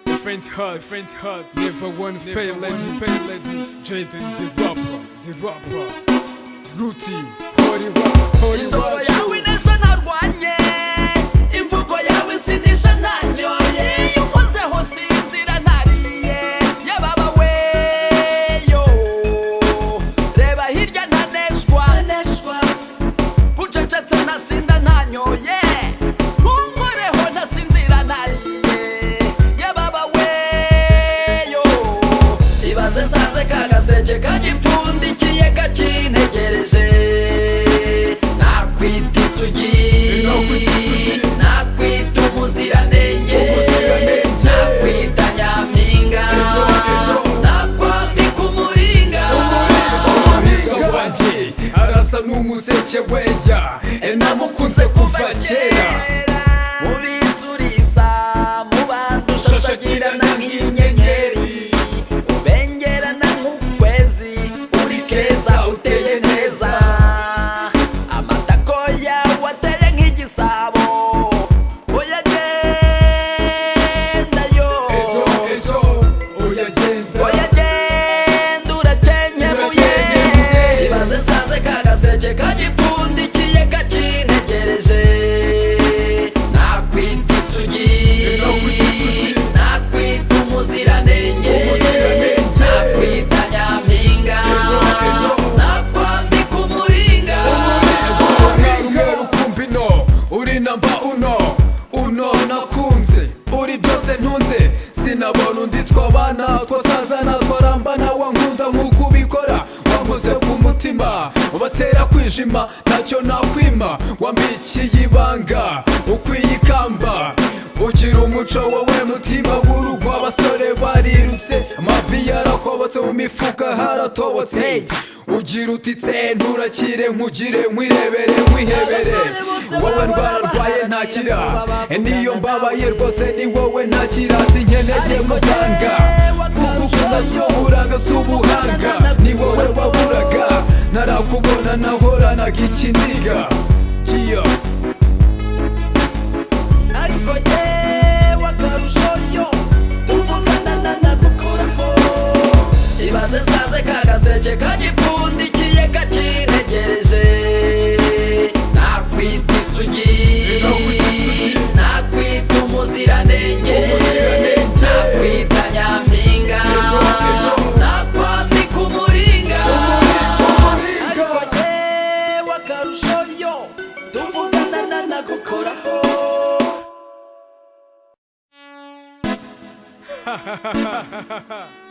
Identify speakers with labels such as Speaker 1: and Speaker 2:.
Speaker 1: Different heart, never one fail lady, Jaden the rapper, Ruti,
Speaker 2: Indobo yawe nesha narwanye, imvugo yawe sinisha nanyoye, iyo ukozeho sinzira ntariye, yababa weyo, reba hirya ntaneshwa, ucecetse ntasinda ntanyoye, unkoreho ntasinzira ntariye, yababa weyo, ibaze nsanze kagaseke kagipfundikiye gakintegereje, nakwita isugi, nakwita umuziranenge, nakwita nyampinga, nakwambika umuringa.
Speaker 1: Umuringa wanjye arasa n'umuseke weya, namukunze kuva kera.
Speaker 2: Urisurisa mu bantu ushashagirana nk'inyenyeri, ubengerana nk'ukwezi, uri keza uteye neza, amatako yawe ateye nk'igisabo, oya genda yo,
Speaker 1: Oya genda
Speaker 2: urakenyemuye, ibaze nsanze kagaseke kagipfundikiye gakintegereje, nakwita isugi, nakwita umuziranenge, nakwita nyampinga, nakwambika umuringa.
Speaker 1: Umweru kumbino, uri namba uno nakunze, uri byose ntunze, sinabona undi twabana, twasazana twarambana, wankunda nk'uko ubikora, wankoze ku mutima, ubatera kwijima, ntacyo nakwima, wambikiye ibanga, ukwiye ikamba, ugira umuco wowe mutima w'urugo, abasore barirutse, amavi yarakobotse, mu mifuka haratobotse, ugira utitse nturakire, nkugire nkwirebere nkwihebere, wowe ndwara ndwaye ntakira, niyo mbabaye rwose ni wowe ntakira, sinkeneye muganga, kugukunda si uburanga si ubuhanga, ni wowe waburaga, narakubona nahoranaga ikiniga, Gia.
Speaker 2: Ariko jewe akarusho yo, uvugana nagukoraho, ibaze nsanze kagaseke kagipfundikiye gakintegereje, nakwita isugi, nakwita umuziranenge, nakwita nyampinga, nakwambika umuringa. Ariko jewe akarusho yo, tuvugana nagukoraho.
Speaker 1: Ha ha ha ha ha ha.